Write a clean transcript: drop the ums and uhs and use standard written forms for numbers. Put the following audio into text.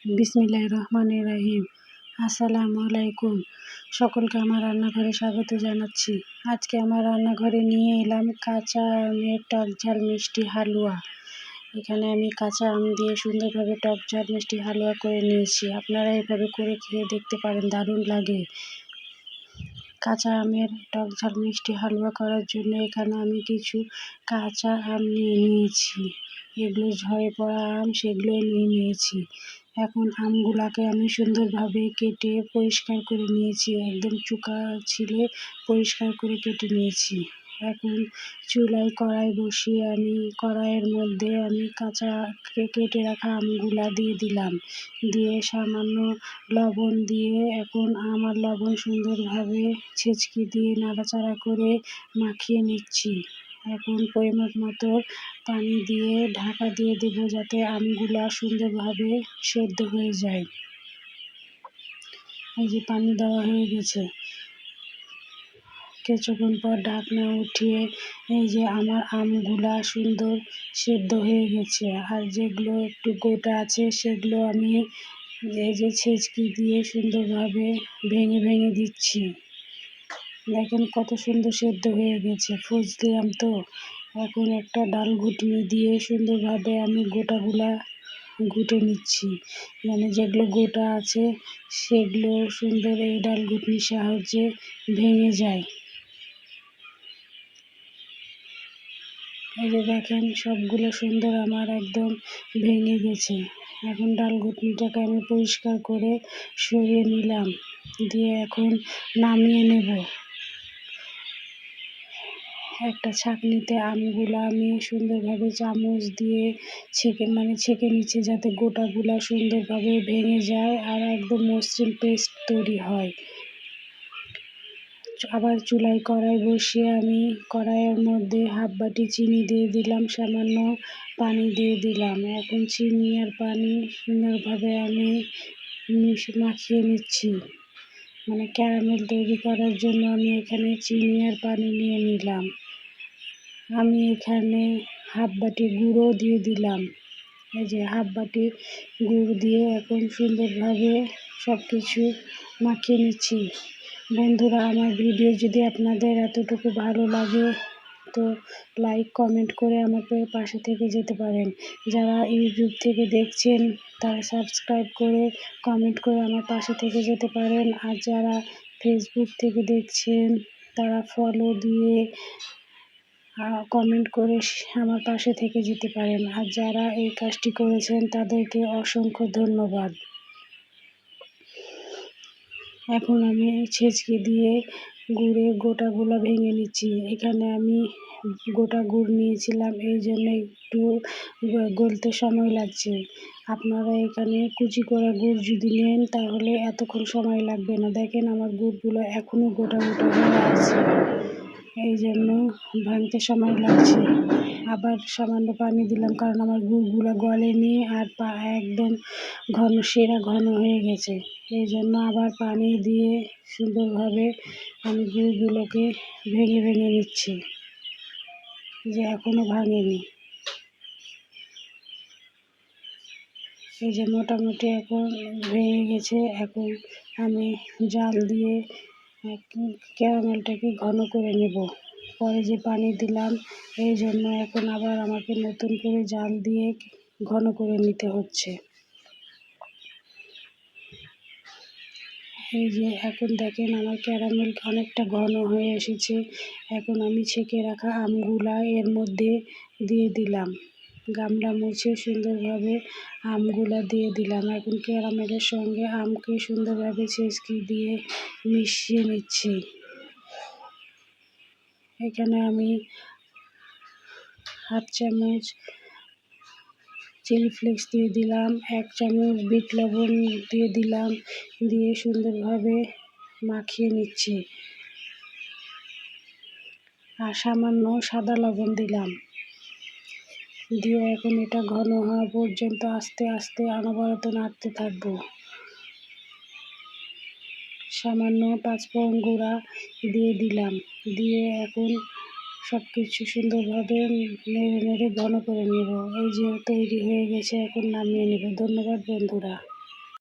বিসমিল্লাহির রহমানির রহিম। আসসালামু আলাইকুম। সকলকে আমার রান্নাঘরে স্বাগত জানাচ্ছি। আজকে আমার রান্নাঘরে নিয়ে এলাম কাঁচা আমের টক ঝাল মিষ্টি হালুয়া। এখানে আমি কাঁচা আম দিয়ে সুন্দরভাবে টক ঝাল মিষ্টি হালুয়া করে নিয়েছি। আপনারা এভাবে করে খেয়ে দেখতে পারেন, দারুণ লাগে। কাঁচা আমের টক ঝাল মিষ্টি হালুয়া করার জন্য এখানে আমি কিছু কাঁচা আম নিয়েছি। এগুলো ঝরে পড়া আম, সেগুলো নিয়েছি। এখন আমগুলাকে আমি সুন্দরভাবে কেটে পরিষ্কার করে নিয়েছি। একদম চোখা ছিলে পরিষ্কার করে কেটে নিয়েছি। এখন চুলায় কড়াই বসিয়ে কড়াইয়ের মধ্যে আমি কাঁচা কেটে রাখা আমগুলা দিয়ে দিলাম। দিয়ে সামান্য লবণ দিয়ে এখন আমার লবণ সুন্দরভাবে ছেঁচকি দিয়ে নাড়াচাড়া করে মাখিয়ে নিচ্ছি। এখন পরিমাণ মতো পানি দিয়ে ঢাকা দিয়ে দেবো, যাতে আমগুলা সুন্দরভাবে সেদ্ধ হয়ে যায়। এই যে পানি দেওয়া হয়ে গেছে। কিছুক্ষণ পর ঢাকনা উঠিয়ে এই যে আমার আমগুলা সুন্দর সেদ্ধ হয়ে গেছে। আর যেগুলো একটু গোটা আছে সেগুলো আমি এই যে ছেঁচকি দিয়ে সুন্দরভাবে ভেঙে ভেঙে দিচ্ছি। দেখেন কত সুন্দর সেদ্ধ হয়ে গেছে। ফজলি আম তো। এখন একটা ডাল ঘুটনি দিয়ে সুন্দরভাবে আমি গোটাগুলা ঘুটে নিচ্ছি। মানে যেগুলো গোটা আছে সেগুলো সুন্দর এই ডাল ঘুটনির সাহায্যে ভেঙে যায়। এই যে দেখেন সবগুলো সুন্দর আমার একদম ভেঙে গেছে। এখন ডাল ঘুটনিটাকে আমি পরিষ্কার করে সরিয়ে নিলাম, দিয়ে এখন নামিয়ে নেব। একটা ছাঁকনিতে আমগুলো আমি সুন্দরভাবে চামচ দিয়ে ছেঁকে নিচ্ছি, যাতে গোটাগুলা সুন্দরভাবে ভেঙে যায় আর একদম মসৃণ পেস্ট তৈরি হয়। আবার চুলায় কড়াই বসিয়ে আমি কড়াইয়ের মধ্যে হাফ বাটি চিনি দিয়ে দিলাম, সামান্য পানি দিয়ে দিলাম। এখন চিনি আর পানি সুন্দরভাবে আমি মাখিয়ে নিচ্ছি। মানে ক্যারামেল তৈরি করার জন্য আমি এখানে চিনি আর পানি নিয়ে নিলাম। আমি এখানে হাফ বাটি গুঁড়ো দিয়ে দিলাম। এই যে হাফ বাটি গুড় দিয়ে এখন সুন্দরভাবে সব কিছু মাখিয়ে নিচ্ছি। বন্ধুরা, আমার ভিডিও যদি আপনাদের এতটুকু ভালো লাগে তো লাইক কমেন্ট করে আমার পাশে থেকে যেতে পারেন। যারা ইউটিউব থেকে দেখছেন তারা সাবস্ক্রাইব করে কমেন্ট করে আমার পাশে থেকে যেতে পারেন। আর যারা ফেসবুক থেকে দেখছেন তারা ফলো দিয়ে কমেন্ট করে আমার পাশে থেকে যেতে পারেন। আর যারা এই কাজটি করেছেন তাদেরকে অসংখ্য ধন্যবাদ। এখন আমি ছেঁচকি দিয়ে গুড়ের গোটাগুলো ভেঙে নিচ্ছি। এখানে আমি গোটা গুড় নিয়েছিলাম, এই জন্য একটু গলতে সময় লাগছে। আপনারা এখানে কুচি করা গুড় যদি নেন তাহলে এতক্ষণ সময় লাগবে না। দেখেন আমার গুড়গুলো এখনও গোটা গোটা হয়ে আছে, এই জন্য ভাঙতে সময় লাগছে। আবার সামান্য পানি দিলাম, কারণ আমার গুড়গুলো গলেনি আর একদম ঘন হয়ে গেছে। এই জন্য আবার পানি দিয়ে সুন্দরভাবে আমি গুড়গুলোকে ভেঙে ভেঙে নিচ্ছি, যে এখনও ভাঙেনি। এই যে মোটামুটি এখন ভেঙে গেছে। এখন আমি জাল দিয়ে ক্যারামেলটাকে ঘন করে নেব। পরে যে পানি দিলাম এই জন্য এখন আবার আমাকে নতুন করে জাল দিয়ে ঘন করে নিতে হচ্ছে। এই যে এখন দেখেন আমার ক্যারামেল অনেকটা ঘন হয়ে এসেছে। এখন আমি ছেঁকে রাখা আমগুলা এর মধ্যে দিয়ে দিলাম। গামলা মুছে সুন্দরভাবে আমগুলা দিয়ে দিলাম। এখন ক্যারামেলের সঙ্গে আমকে সুন্দরভাবে ছেঁচকি দিয়ে মিশিয়ে নিচ্ছি। এখানে আমি হাফ চামচ চিলি ফ্লেক্স দিয়ে দিলাম, 1 চামচ বিট লবণ দিয়ে দিলাম, দিয়ে সুন্দরভাবে মাখিয়ে নিচ্ছি। আর সামান্য সাদা লবণ দিলাম, দিয়ে এখন এটা ঘন হওয়া পর্যন্ত আস্তে আস্তে অনবরত নাড়তে থাকবো। সামান্য 5 ফোড়ন গুঁড়া দিয়ে দিলাম, দিয়ে এখন সব কিছু সুন্দরভাবে নেড়ে নেড়ে ঘন করে নেব। এই যে তৈরি হয়ে গেছে, এখন নামিয়ে নেব। ধন্যবাদ বন্ধুরা।